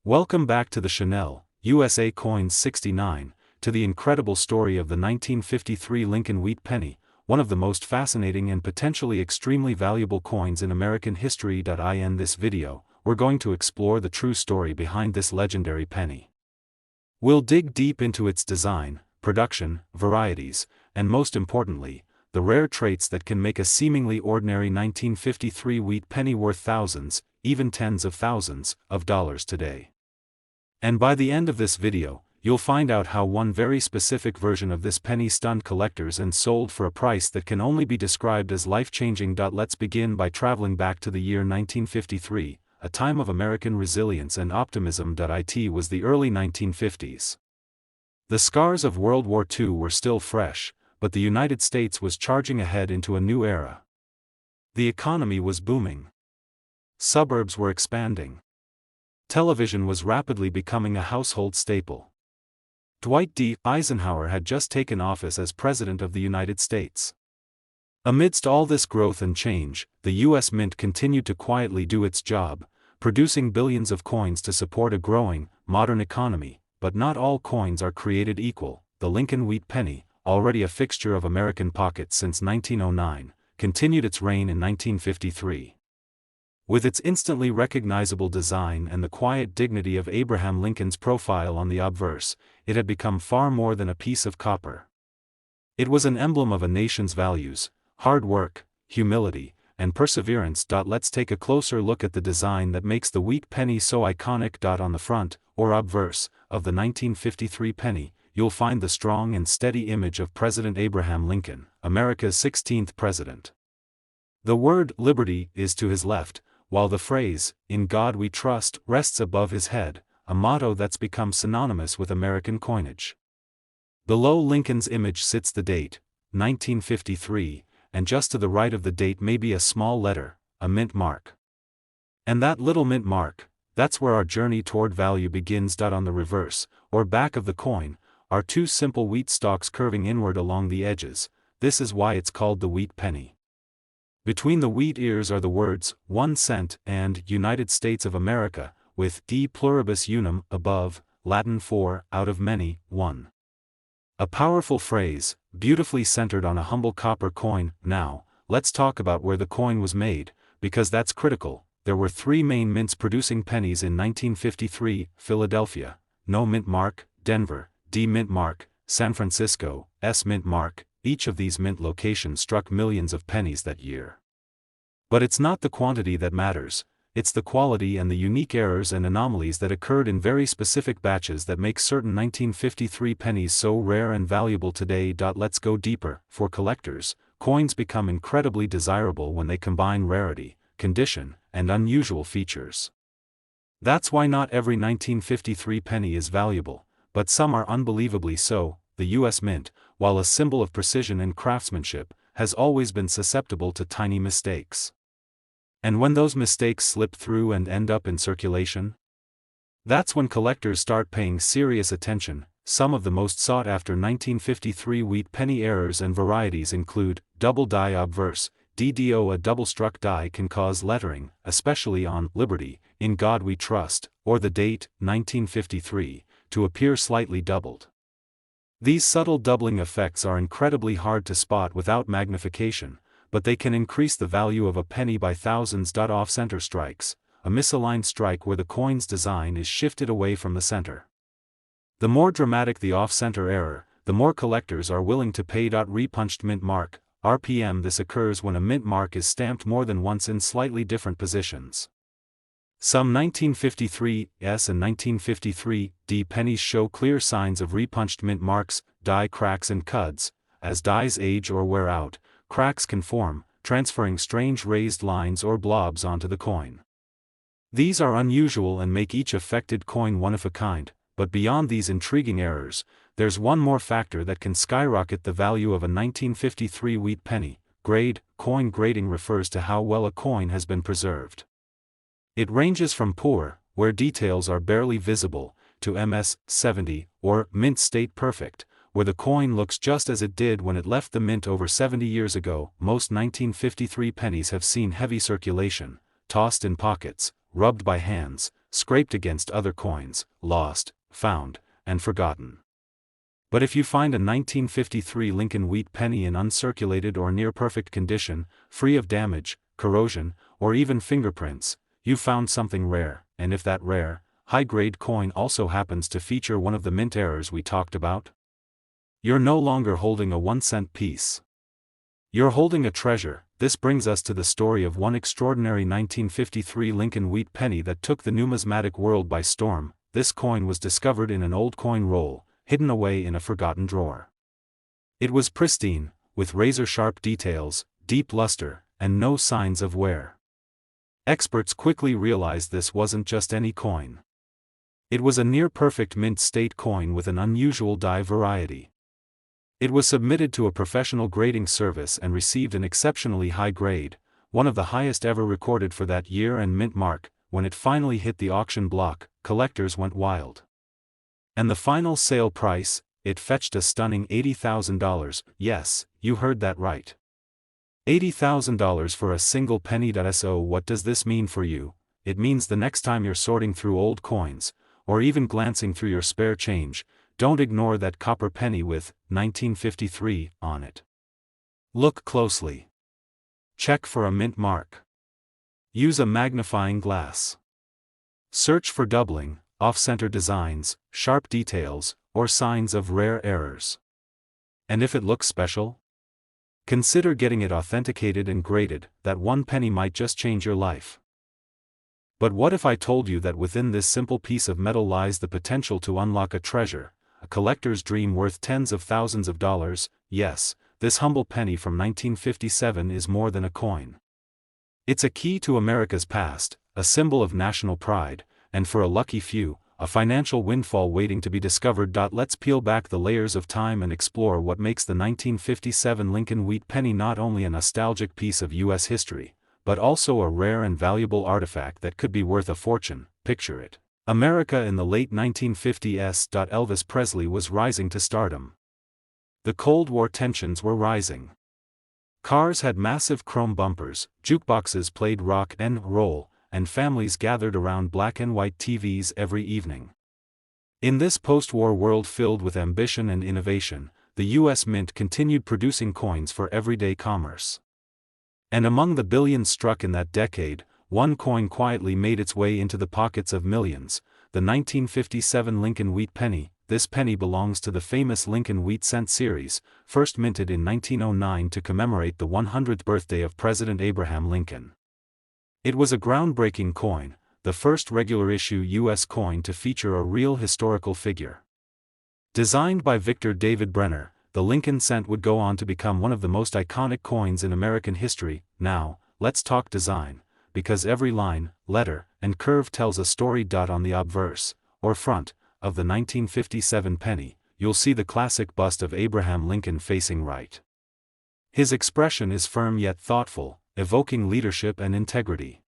Welcome back to the Chanel, USA Coins 69, to the incredible story of the 1953 Lincoln Wheat Penny, one of the most fascinating and potentially extremely valuable coins in American history. In this video, we're going to explore the true story behind this legendary penny. We'll dig deep into its design, production, varieties, and most importantly, the rare traits that can make a seemingly ordinary 1953 wheat penny worth thousands, even tens of thousands, of dollars today. And by the end of this video, you'll find out how one very specific version of this penny stunned collectors and sold for a price that can only be described as life-changing. Let's begin by traveling back to the year 1953, a time of American resilience and optimism. It was the early 1950s. The scars of World War II were still fresh, but the United States was charging ahead into a new era. The economy was booming. Suburbs were expanding. Television was rapidly becoming a household staple. Dwight D. Eisenhower had just taken office as President of the United States. Amidst all this growth and change, the U.S. Mint continued to quietly do its job, producing billions of coins to support a growing, modern economy. But not all coins are created equal. The Lincoln Wheat Penny, already a fixture of American pockets since 1909, continued its reign in 1953. With its instantly recognizable design and the quiet dignity of Abraham Lincoln's profile on the obverse, it had become far more than a piece of copper. It was an emblem of a nation's values, hard work, humility, and perseverance. Let's take a closer look at the design that makes the wheat penny so iconic. On the front, or obverse, of the 1953 penny, you'll find the strong and steady image of President Abraham Lincoln, America's 16th president. The word liberty is to his left, while the phrase, "In God We Trust," rests above his head, a motto that's become synonymous with American coinage. Below Lincoln's image sits the date, 1953, and just to the right of the date may be a small letter, a mint mark. And that little mint mark, that's where our journey toward value begins. On the reverse, or back of the coin, are two simple wheat stalks curving inward along the edges. This is why it's called the wheat penny. Between the wheat ears are the words, 1 cent, and United States of America, with de pluribus unum above, Latin for, out of many, one. A powerful phrase, beautifully centered on a humble copper coin. Now, let's talk about where the coin was made, because that's critical. There were three main mints producing pennies in 1953, Philadelphia, no mint mark, Denver, D mint mark, San Francisco, S mint mark. Each of these mint locations struck millions of pennies that year. But it's not the quantity that matters, it's the quality and the unique errors and anomalies that occurred in very specific batches that make certain 1953 pennies so rare and valuable today. Let's go deeper. For collectors, coins become incredibly desirable when they combine rarity, condition, and unusual features. That's why not every 1953 penny is valuable, but some are unbelievably so. The U.S. Mint, while a symbol of precision and craftsmanship, has always been susceptible to tiny mistakes. And when those mistakes slip through and end up in circulation, that's when collectors start paying serious attention. Some of the most sought-after 1953 wheat penny errors and varieties include double die obverse, DDO. A double-struck die can cause lettering, especially on Liberty, In God We Trust, or the date, 1953, to appear slightly doubled. These subtle doubling effects are incredibly hard to spot without magnification, but they can increase the value of a penny by thousands. Off-center strikes, a misaligned strike where the coin's design is shifted away from the center. The more dramatic the off-center error, the more collectors are willing to pay. Repunched mint mark, RPM. This occurs when a mint mark is stamped more than once in slightly different positions. Some 1953 S and 1953 D pennies show clear signs of repunched mint marks, die cracks and cuds. As dies age or wear out, cracks can form, transferring strange raised lines or blobs onto the coin. These are unusual and make each affected coin one of a kind, but beyond these intriguing errors, there's one more factor that can skyrocket the value of a 1953 wheat penny: grade. Coin grading refers to how well a coin has been preserved. It ranges from poor, where details are barely visible, to MS 70, or mint state perfect, where the coin looks just as it did when it left the mint over 70 years ago. Most 1953 pennies have seen heavy circulation, tossed in pockets, rubbed by hands, scraped against other coins, lost, found, and forgotten. But if you find a 1953 Lincoln Wheat penny in uncirculated or near-perfect condition, free of damage, corrosion, or even fingerprints, you've found something rare, and if that rare, high-grade coin also happens to feature one of the mint errors we talked about, you're no longer holding a 1-cent piece. You're holding a treasure. This brings us to the story of one extraordinary 1953 Lincoln Wheat penny that took the numismatic world by storm. This coin was discovered in an old coin roll, hidden away in a forgotten drawer. It was pristine, with razor-sharp details, deep luster, and no signs of wear. Experts quickly realized this wasn't just any coin. It was a near-perfect mint-state coin with an unusual die variety. It was submitted to a professional grading service and received an exceptionally high grade, one of the highest ever recorded for that year and mint mark. When it finally hit the auction block, collectors went wild. And the final sale price, it fetched a stunning $80,000. Yes, you heard that right. $80,000 for a single penny. So what does this mean for you? It means the next time you're sorting through old coins, or even glancing through your spare change, don't ignore that copper penny with 1953 on it. Look closely. Check for a mint mark. Use a magnifying glass. Search for doubling, off-center designs, sharp details, or signs of rare errors. And if it looks special, consider getting it authenticated and graded. That one penny might just change your life. But what if I told you that within this simple piece of metal lies the potential to unlock a treasure, a collector's dream worth tens of thousands of dollars? Yes, this humble penny from 1957 is more than a coin. It's a key to America's past, a symbol of national pride, and for a lucky few, a financial windfall waiting to be discovered. Let's peel back the layers of time and explore what makes the 1957 Lincoln Wheat penny not only a nostalgic piece of U.S. history, but also a rare and valuable artifact that could be worth a fortune. Picture it. America in the late 1950s. Elvis Presley was rising to stardom. The Cold War tensions were rising. Cars had massive chrome bumpers, jukeboxes played rock and roll, and families gathered around black and white TVs every evening. In this post-war world filled with ambition and innovation, the U.S. Mint continued producing coins for everyday commerce. And among the billions struck in that decade, one coin quietly made its way into the pockets of millions, the 1957 Lincoln Wheat penny. This penny belongs to the famous Lincoln Wheat Cent series, first minted in 1909 to commemorate the 100th birthday of President Abraham Lincoln. It was a groundbreaking coin, the first regular-issue U.S. coin to feature a real historical figure. Designed by Victor David Brenner, the Lincoln Cent would go on to become one of the most iconic coins in American history. Now, let's talk design, because every line, letter, and curve tells a story. On the obverse, or front, of the 1957 penny, you'll see the classic bust of Abraham Lincoln facing right. His expression is firm yet thoughtful, evoking leadership and integrity.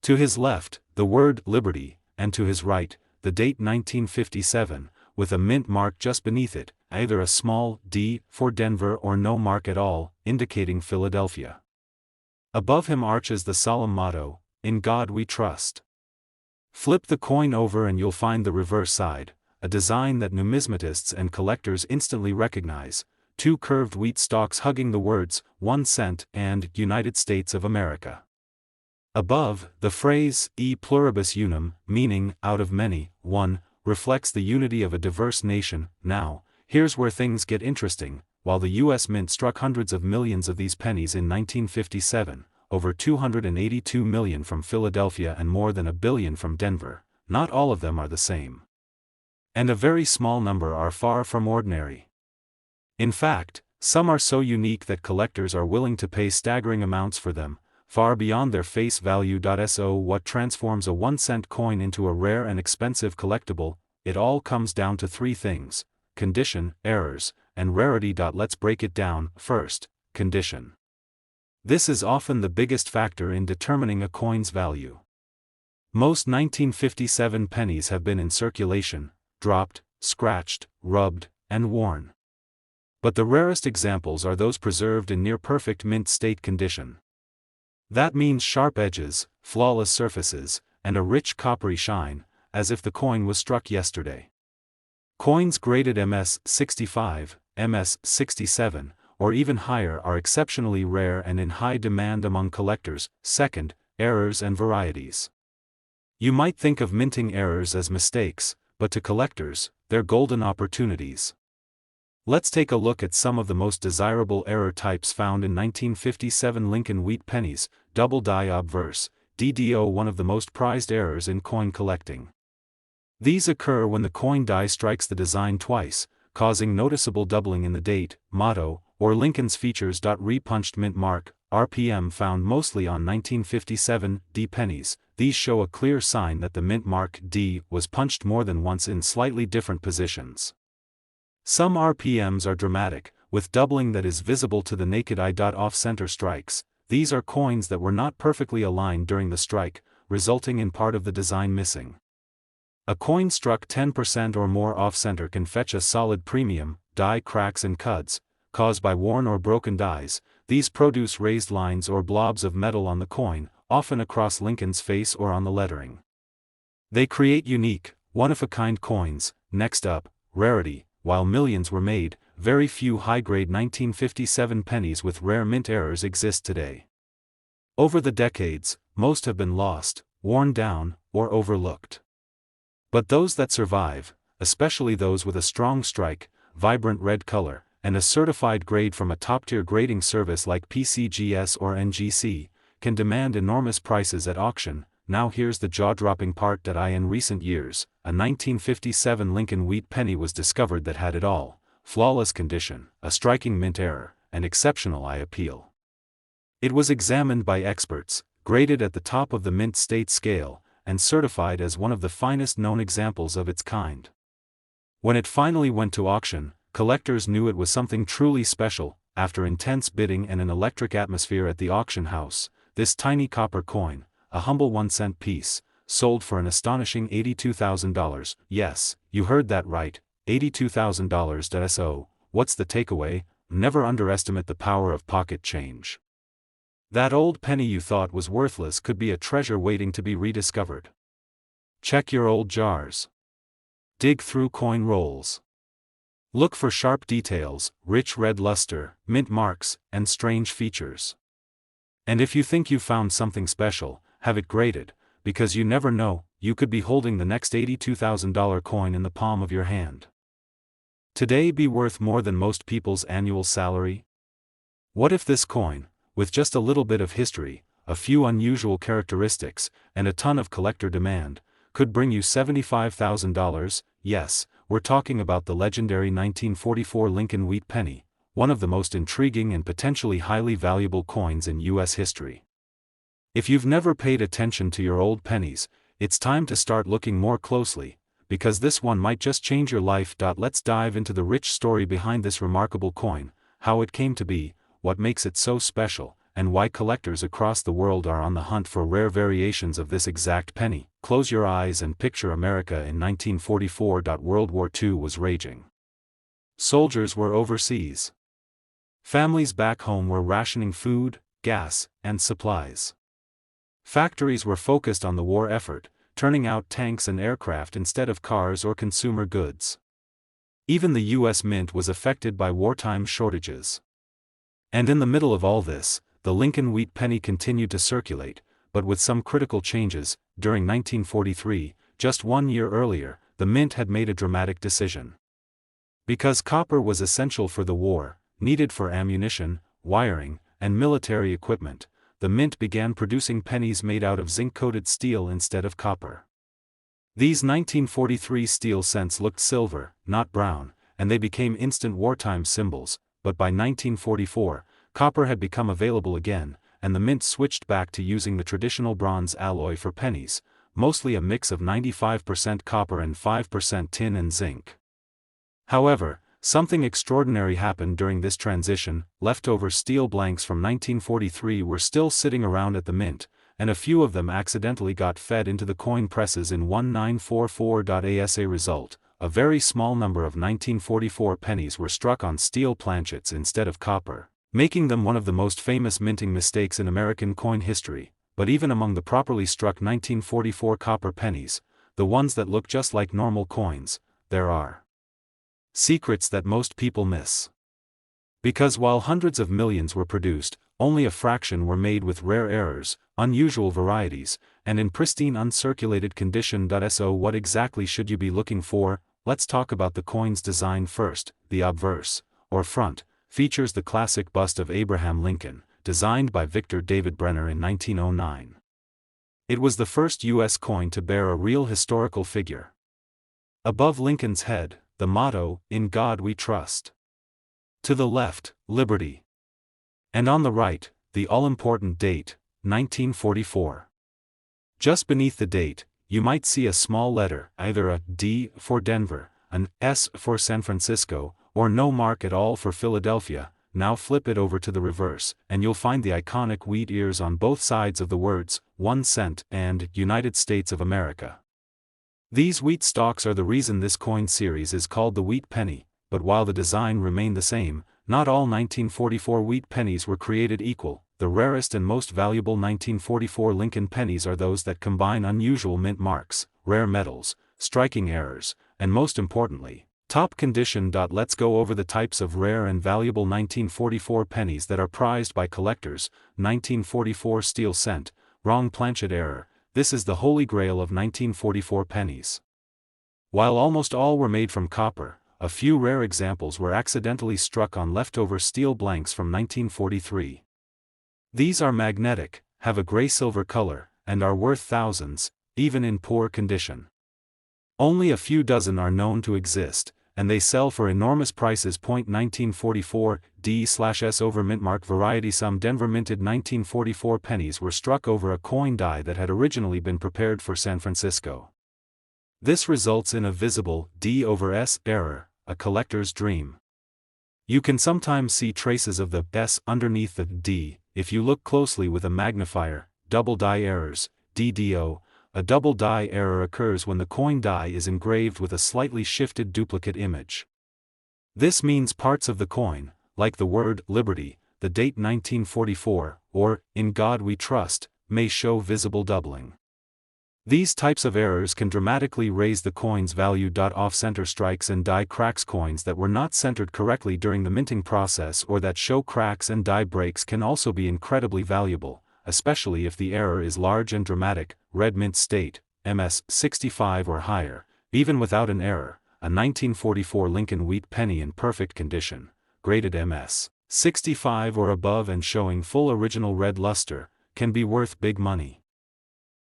To his left, the word liberty, and to his right, the date 1957, with a mint mark just beneath it, either a small D for Denver or no mark at all, indicating Philadelphia. Above him arches the solemn motto, "In God We Trust." Flip the coin over and you'll find the reverse side, a design that numismatists and collectors instantly recognize, two curved wheat stalks hugging the words, 1 cent and United States of America. Above, the phrase, E pluribus unum, meaning, out of many, one, reflects the unity of a diverse nation. Now, here's where things get interesting. While the U.S. Mint struck hundreds of millions of these pennies in 1957, over 282 million from Philadelphia and more than 1 billion from Denver, not all of them are the same. And a very small number are far from ordinary. In fact, some are so unique that collectors are willing to pay staggering amounts for them, far beyond their face value. So what transforms a 1-cent coin into a rare and expensive collectible? It all comes down to three things: condition, errors, and rarity. Let's break it down. First, condition. This is often the biggest factor in determining a coin's value. Most 1957 pennies have been in circulation, dropped, scratched, rubbed, and worn. But the rarest examples are those preserved in near-perfect mint state condition. That means sharp edges, flawless surfaces, and a rich coppery shine, as if the coin was struck yesterday. Coins graded MS-65, MS-67, or even higher are exceptionally rare and in high demand among collectors. Second, errors and varieties. You might think of minting errors as mistakes, but to collectors, they're golden opportunities. Let's take a look at some of the most desirable error types found in 1957 Lincoln Wheat Pennies, double die obverse, DDO, one of the most prized errors in coin collecting. These occur when the coin die strikes the design twice, causing noticeable doubling in the date, motto, or Lincoln's features. Repunched mint mark, RPM, found mostly on 1957 D pennies. These show a clear sign that the mint mark D was punched more than once in slightly different positions. Some RPMs are dramatic, with doubling that is visible to the naked eye. Off-center strikes. These are coins that were not perfectly aligned during the strike, resulting in part of the design missing. A coin struck 10% or more off-center can fetch a solid premium. Die cracks and cuds, caused by worn or broken dies. These produce raised lines or blobs of metal on the coin, often across Lincoln's face or on the lettering. They create unique, one-of-a-kind coins. Next up, rarity. While millions were made, very few high-grade 1957 pennies with rare mint errors exist today. Over the decades, most have been lost, worn down, or overlooked. But those that survive, especially those with a strong strike, vibrant red color, and a certified grade from a top-tier grading service like PCGS or NGC, can demand enormous prices at auction. Now here's the jaw-dropping part. In recent years, a 1957 Lincoln Wheat Penny was discovered that had it all: flawless condition, a striking mint error, and exceptional eye appeal. It was examined by experts, graded at the top of the mint state scale, and certified as one of the finest known examples of its kind. When it finally went to auction, collectors knew it was something truly special. After intense bidding and an electric atmosphere at the auction house, this tiny copper coin, a humble 1-cent piece, sold for an astonishing $82,000. Yes, you heard that right, $82,000. So, what's the takeaway? Never underestimate the power of pocket change. That old penny you thought was worthless could be a treasure waiting to be rediscovered. Check your old jars. Dig through coin rolls. Look for sharp details, rich red luster, mint marks, and strange features. And if you think you found something special, have it graded, because you never know, you could be holding the next $82,000 coin in the palm of your hand. Today be worth more than most people's annual salary? What if this coin, with just a little bit of history, a few unusual characteristics, and a ton of collector demand, could bring you $75,000? Yes, we're talking about the legendary 1944 Lincoln Wheat Penny, one of the most intriguing and potentially highly valuable coins in U.S. history. If you've never paid attention to your old pennies, it's time to start looking more closely, because this one might just change your life. Let's dive into the rich story behind this remarkable coin, how it came to be, what makes it so special, and why collectors across the world are on the hunt for rare variations of this exact penny. Close your eyes and picture America in 1944. World War II was raging. Soldiers were overseas. Families back home were rationing food, gas, and supplies. Factories were focused on the war effort, turning out tanks and aircraft instead of cars or consumer goods. Even the U.S. Mint was affected by wartime shortages. And in the middle of all this, the Lincoln Wheat Penny continued to circulate, but with some critical changes. During 1943, just 1 year earlier, the Mint had made a dramatic decision. Because copper was essential for the war, needed for ammunition, wiring, and military equipment, the Mint began producing pennies made out of zinc-coated steel instead of copper. These 1943 steel cents looked silver, not brown, and they became instant wartime symbols. But by 1944, copper had become available again, and the Mint switched back to using the traditional bronze alloy for pennies, mostly a mix of 95% copper and 5% tin and zinc. However, something extraordinary happened during this transition. Leftover steel blanks from 1943 were still sitting around at the Mint, and a few of them accidentally got fed into the coin presses in 1944. As a result, a very small number of 1944 pennies were struck on steel planchets instead of copper, making them one of the most famous minting mistakes in American coin history. but even among the properly struck 1944 copper pennies, the ones that look just like normal coins, there are secrets that most people miss. Because while hundreds of millions were produced, only a fraction were made with rare errors, unusual varieties, and in pristine uncirculated condition. So what exactly should you be looking for? Let's talk about the coin's design first. The obverse, or front, features the classic bust of Abraham Lincoln, designed by Victor David Brenner in 1909. It was the first U.S. coin to bear a real historical figure. Above Lincoln's head, the motto, "In God We Trust." To the left, Liberty. And on the right, the all-important date, 1944. Just beneath the date, you might see a small letter, either a D for Denver, an S for San Francisco, or no mark at all for Philadelphia. Now flip it over to the reverse, and you'll find the iconic wheat ears on both sides of the words, 1 cent and United States of America. These wheat stalks are the reason this coin series is called the Wheat Penny, but while the design remained the same, not all 1944 wheat pennies were created equal. The rarest and most valuable 1944 Lincoln pennies are those that combine unusual mint marks, rare metals, striking errors, and most importantly, top condition. Let's go over the types of rare and valuable 1944 pennies that are prized by collectors. 1944 steel cent, wrong planchet error. This is the holy grail of 1944 pennies. While almost all were made from copper, a few rare examples were accidentally struck on leftover steel blanks from 1943. These are magnetic, have a gray-silver color, and are worth thousands, even in poor condition. Only a few dozen are known to exist, and they sell for enormous prices. 1944 D/S over mintmark variety. Some Denver minted 1944 pennies were struck over a coin die that had originally been prepared for San Francisco. This results in a visible D over S error, a collector's dream. You can sometimes see traces of the S underneath the D, if you look closely with a magnifier. Double die errors, DDO. A double die error occurs when the coin die is engraved with a slightly shifted duplicate image. This means parts of the coin, like the word Liberty, the date 1944, or In God We Trust, may show visible doubling. These types of errors can dramatically raise the coin's value. Off-center strikes and die cracks. Coins that were not centered correctly during the minting process or that show cracks and die breaks can also be incredibly valuable, especially if the error is large and dramatic. Red mint state, MS 65 or higher. Even without an error, a 1944 Lincoln wheat penny in perfect condition, graded MS 65 or above and showing full original red luster, can be worth big money.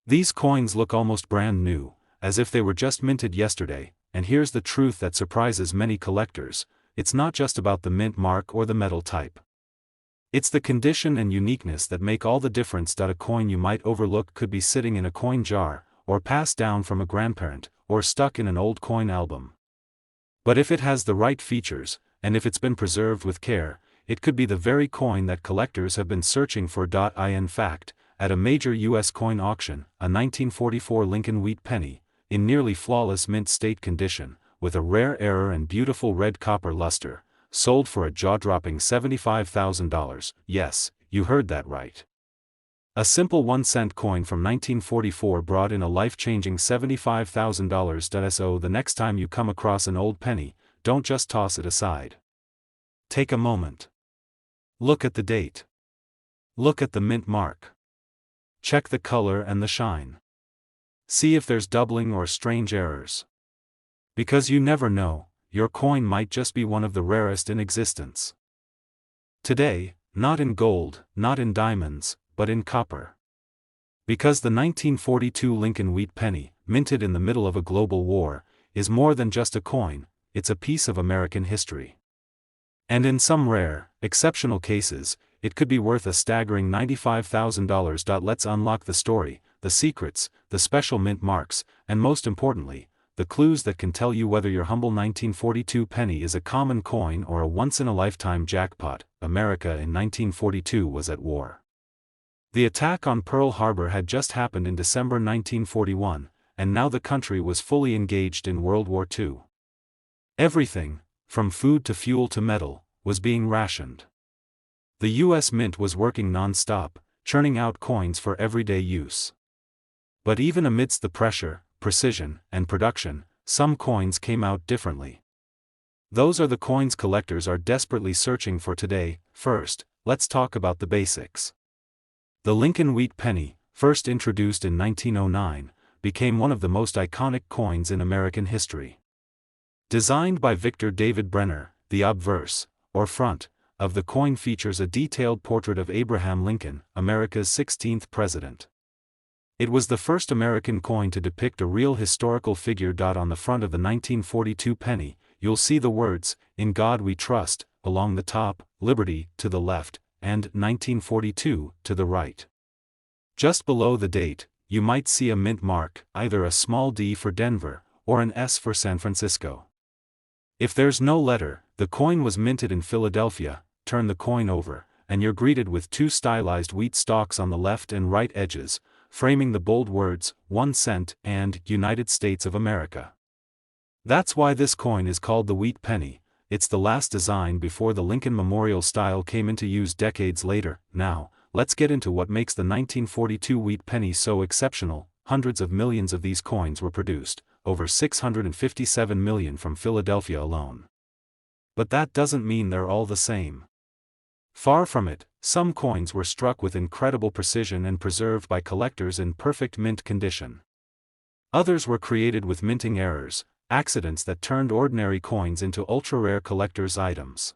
These coins look almost brand new, as if they were just minted yesterday, and here's the truth that surprises many collectors: it's not just about the mint mark or the metal type. It's the condition and uniqueness that make all the difference. A coin you might overlook could be sitting in a coin jar, or passed down from a grandparent, or stuck in an old coin album. But if it has the right features, and if it's been preserved with care, it could be the very coin that collectors have been searching for. In fact, at a major U.S. coin auction, a 1944 Lincoln wheat penny, in nearly flawless mint state condition, with a rare error and beautiful red copper luster, sold for a jaw-dropping $75,000. Yes, you heard that right. A simple 1-cent coin from 1944 brought in a life-changing $75,000. So the next time you come across an old penny, don't just toss it aside. Take a moment. Look at the date. Look at the mint mark. Check the color and the shine. See if there's doubling or strange errors. Because you never know, your coin might just be one of the rarest in existence. Today, not in gold, not in diamonds, but in copper. Because the 1942 Lincoln wheat penny, minted in the middle of a global war, is more than just a coin, it's a piece of American history. And in some rare, exceptional cases, it could be worth a staggering $95,000. Let's unlock the story, the secrets, the special mint marks, and most importantly, the clues that can tell you whether your humble 1942 penny is a common coin or a once-in-a-lifetime jackpot. America in 1942 was at war. The attack on Pearl Harbor had just happened in December 1941, and now the country was fully engaged in World War II. Everything, from food to fuel to metal, was being rationed. The U.S. Mint was working non-stop, churning out coins for everyday use. But even amidst the pressure, precision, and production, some coins came out differently. Those are the coins collectors are desperately searching for today. First, let's talk about the basics. The Lincoln Wheat Penny, first introduced in 1909, became one of the most iconic coins in American history. Designed by Victor David Brenner, the obverse, or front, of the coin features a detailed portrait of Abraham Lincoln, America's 16th president. It was the first American coin to depict a real historical figure. On the front of the 1942 penny, you'll see the words, "In God We Trust," along the top, "Liberty" to the left, and "1942" to the right. Just below the date, you might see a mint mark, either a small D for Denver, or an S for San Francisco. If there's no letter, the coin was minted in Philadelphia. Turn the coin over, and you're greeted with two stylized wheat stalks on the left and right edges, framing the bold words, 1 cent and United States of America. That's why this coin is called the Wheat Penny. It's the last design before the Lincoln Memorial style came into use decades later. Now, let's get into what makes the 1942 Wheat Penny so exceptional. Hundreds of millions of these coins were produced, over 657 million from Philadelphia alone. But that doesn't mean they're all the same. Far from it, some coins were struck with incredible precision and preserved by collectors in perfect mint condition. Others were created with minting errors, accidents that turned ordinary coins into ultra-rare collector's items.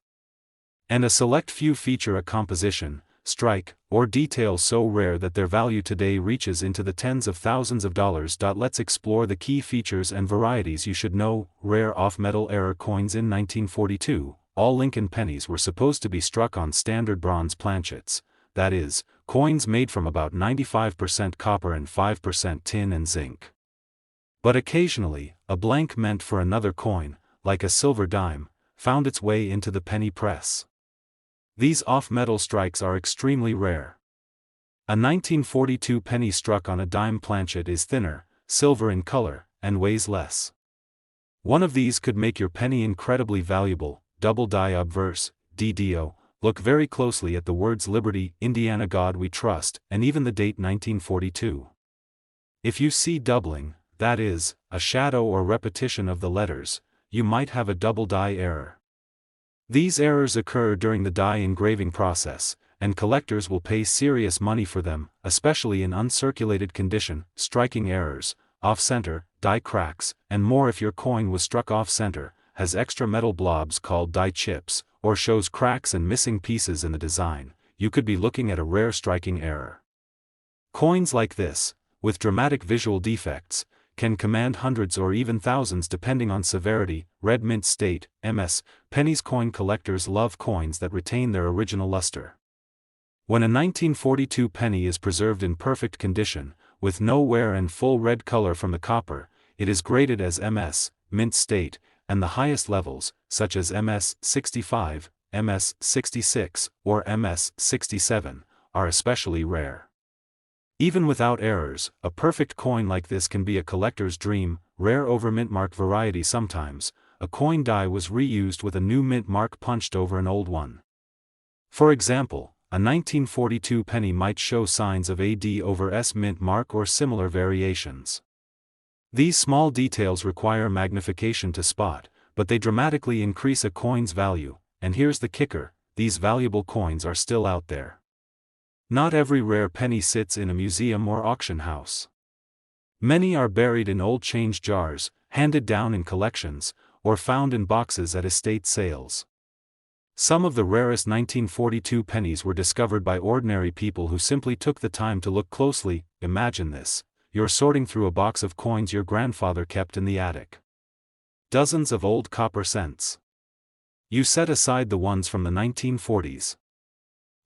And a select few feature a composition, strike, or detail so rare that their value today reaches into the tens of thousands of dollars. Let's explore the key features and varieties you should know. Rare off-metal error coins. In 1942, all Lincoln pennies were supposed to be struck on standard bronze planchets, that is, coins made from about 95% copper and 5% tin and zinc. But occasionally, a blank meant for another coin, like a silver dime, found its way into the penny press. These off-metal strikes are extremely rare. A 1942 penny struck on a dime planchet is thinner, silver in color, and weighs less. One of these could make your penny incredibly valuable. Double die obverse, DDO. Look very closely at the words Liberty, Indiana God We Trust, and even the date 1942. If you see doubling, that is, a shadow or repetition of the letters, you might have a double die error. These errors occur during the die engraving process, and collectors will pay serious money for them, especially in uncirculated condition. Striking errors, off-center, die cracks, and more. If your coin was struck off-center, has extra metal blobs called die chips, or shows cracks and missing pieces in the design, you could be looking at a rare striking error. Coins like this, with dramatic visual defects, can command hundreds or even thousands depending on severity. Red mint state, MS, pennies. Coin collectors love coins that retain their original luster. When a 1942 penny is preserved in perfect condition, with no wear and full red color from the copper, it is graded as MS, mint state, and the highest levels, such as MS 65, MS 66, or MS 67, are especially rare. Even without errors, a perfect coin like this can be a collector's dream. Rare over mint mark variety. Sometimes, a coin die was reused with a new mint mark punched over an old one. For example, a 1942 penny might show signs of AD over S mint mark or similar variations. These small details require magnification to spot, but they dramatically increase a coin's value. And here's the kicker: these valuable coins are still out there. Not every rare penny sits in a museum or auction house. Many are buried in old change jars, handed down in collections, or found in boxes at estate sales. Some of the rarest 1942 pennies were discovered by ordinary people who simply took the time to look closely. Imagine this: you're sorting through a box of coins your grandfather kept in the attic. Dozens of old copper cents. You set aside the ones from the 1940s.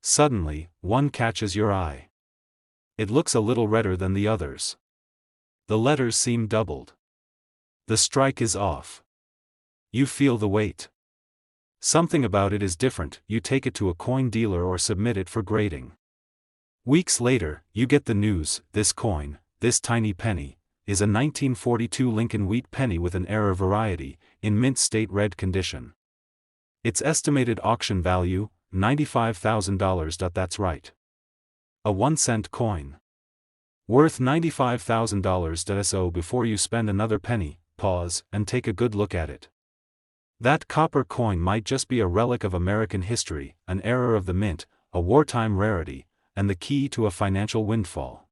Suddenly, one catches your eye. It looks a little redder than the others. The letters seem doubled. The strike is off. You feel the weight. Something about it is different. You take it to a coin dealer or submit it for grading. Weeks later, you get the news: this coin, this tiny penny, is a 1942 Lincoln Wheat Penny with an error variety, in mint state red condition. Its estimated auction value, $95,000. That's right. A 1-cent coin. Worth $95,000. So before you spend another penny, pause and take a good look at it. That copper coin might just be a relic of American history, an error of the mint, a wartime rarity, and the key to a financial windfall.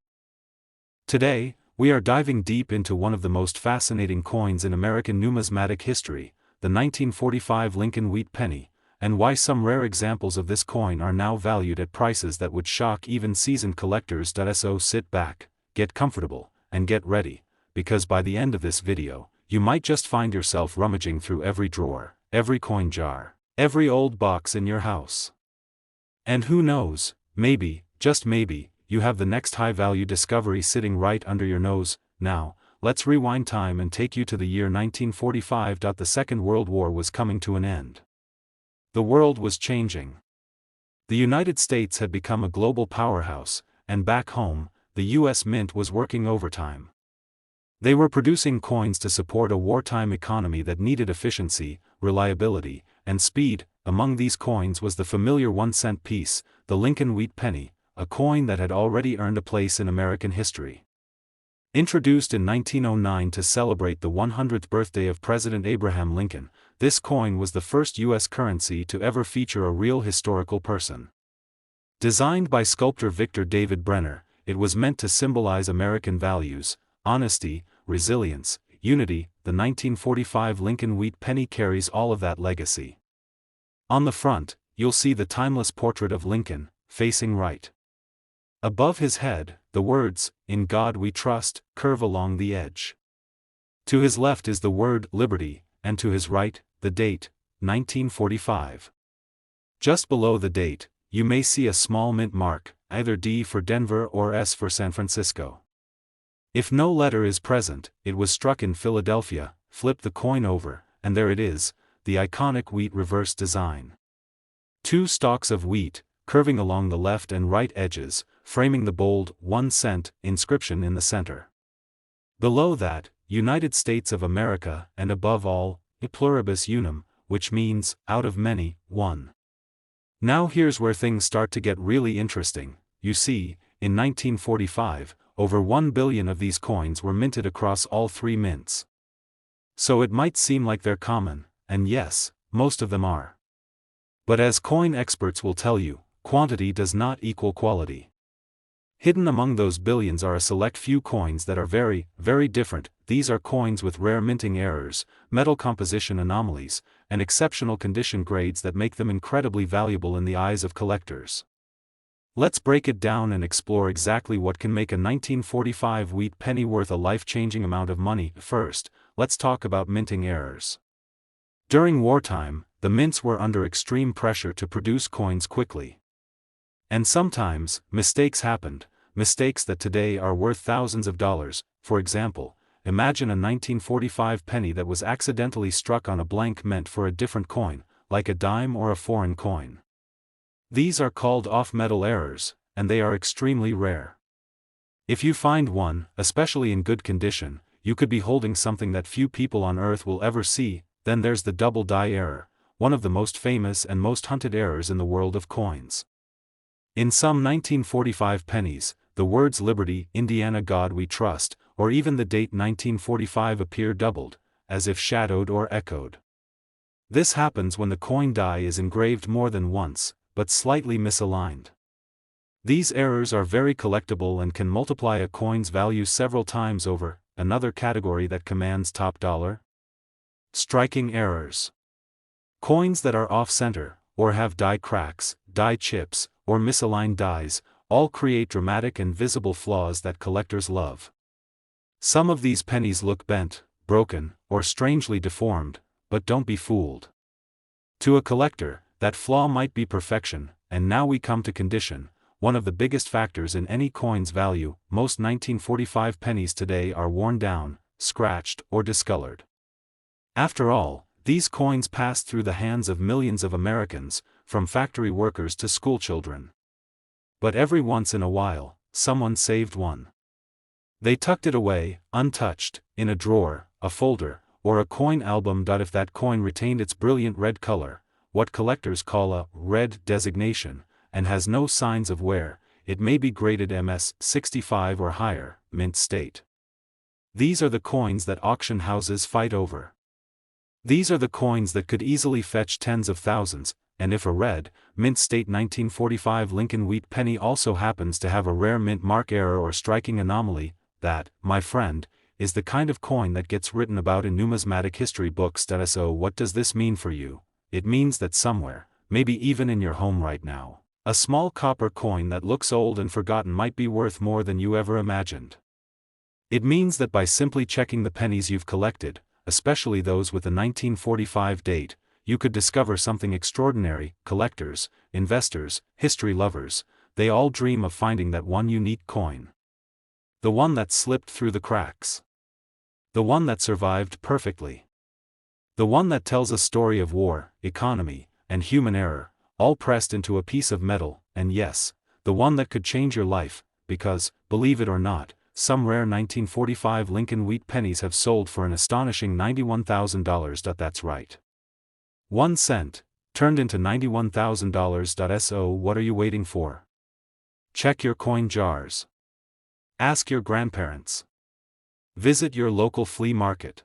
Today, we are diving deep into one of the most fascinating coins in American numismatic history, the 1945 Lincoln Wheat Penny, and why some rare examples of this coin are now valued at prices that would shock even seasoned collectors. So sit back, get comfortable, and get ready, because by the end of this video, you might just find yourself rummaging through every drawer, every coin jar, every old box in your house. And who knows, maybe, just maybe, you have the next high-value discovery sitting right under your nose. Now, let's rewind time and take you to the year 1945. The Second World War was coming to an end. The world was changing. The United States had become a global powerhouse, and back home, the U.S. Mint was working overtime. They were producing coins to support a wartime economy that needed efficiency, reliability, and speed. Among these coins was the familiar 1-cent piece, the Lincoln Wheat Penny, a coin that had already earned a place in American history. Introduced in 1909 to celebrate the 100th birthday of President Abraham Lincoln, this coin was the first U.S. currency to ever feature a real historical person. Designed by sculptor Victor David Brenner, it was meant to symbolize American values, honesty, resilience, unity. The 1945 Lincoln Wheat Penny carries all of that legacy. On the front, you'll see the timeless portrait of Lincoln, facing right. Above his head, the words, "In God We Trust," curve along the edge. To his left is the word "Liberty," and to his right, the date, 1945. Just below the date, you may see a small mint mark, either D for Denver or S for San Francisco. If no letter is present, it was struck in Philadelphia. Flip the coin over, and there it is, the iconic wheat reverse design. Two stalks of wheat, curving along the left and right edges, framing the bold 1-cent inscription in the center. Below that, United States of America, and above all, E pluribus unum, which means, out of many, one. Now here's where things start to get really interesting. You see, in 1945, over 1 billion of these coins were minted across all three mints. So it might seem like they're common, and yes, most of them are. But as coin experts will tell you, quantity does not equal quality. Hidden among those billions are a select few coins that are very, very different. These are coins with rare minting errors, metal composition anomalies, and exceptional condition grades that make them incredibly valuable in the eyes of collectors. Let's break it down and explore exactly what can make a 1945 wheat penny worth a life-changing amount of money. First, let's talk about minting errors. During wartime, the mints were under extreme pressure to produce coins quickly. And sometimes, mistakes happened, mistakes that today are worth thousands of dollars. For example, imagine a 1945 penny that was accidentally struck on a blank meant for a different coin, like a dime or a foreign coin. These are called off-metal errors, and they are extremely rare. If you find one, especially in good condition, you could be holding something that few people on Earth will ever see. Then there's the double die error, one of the most famous and most hunted errors in the world of coins. In some 1945 pennies, the words "Liberty, Indiana, God We Trust," or even the date 1945 appear doubled, as if shadowed or echoed. This happens when the coin die is engraved more than once, but slightly misaligned. These errors are very collectible and can multiply a coin's value several times over. Another category that commands top dollar? Striking errors. Coins that are off-center, or have die cracks, die chips, or misaligned dies, all create dramatic and visible flaws that collectors love. Some of these pennies look bent, broken, or strangely deformed, but don't be fooled. To a collector, that flaw might be perfection. And now we come to condition, one of the biggest factors in any coin's value. Most 1945 pennies today are worn down, scratched, or discolored. After all, these coins passed through the hands of millions of Americans, from factory workers to schoolchildren. But every once in a while, someone saved one. They tucked it away, untouched, in a drawer, a folder, or a coin album. If that coin retained its brilliant red color, what collectors call a red designation, and has no signs of wear, it may be graded MS 65 or higher, mint state. These are the coins that auction houses fight over. These are the coins that could easily fetch tens of thousands, and if a red, mint state 1945 Lincoln Wheat Penny also happens to have a rare mint mark error or striking anomaly, that, my friend, is the kind of coin that gets written about in numismatic history books. So what does this mean for you? It means that somewhere, maybe even in your home right now, a small copper coin that looks old and forgotten might be worth more than you ever imagined. It means that by simply checking the pennies you've collected, especially those with a 1945 date, you could discover something extraordinary. Collectors, investors, history lovers, they all dream of finding that one unique coin. The one that slipped through the cracks. The one that survived perfectly. The one that tells a story of war, economy, and human error, all pressed into a piece of metal, and yes, the one that could change your life, because, believe it or not, some rare 1945 Lincoln Wheat Pennies have sold for an astonishing $91,000. That's right. 1 cent, turned into $91,000. So what are you waiting for? Check your coin jars. Ask your grandparents. Visit your local flea market.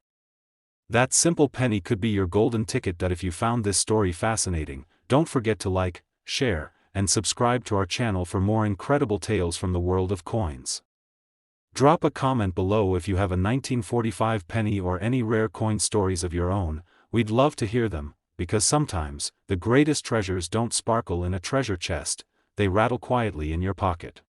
That simple penny could be your golden ticket. If you found this story fascinating, don't forget to like, share, and subscribe to our channel for more incredible tales from the world of coins. Drop a comment below if you have a 1945 penny or any rare coin stories of your own. We'd love to hear them, because sometimes, the greatest treasures don't sparkle in a treasure chest, they rattle quietly in your pocket.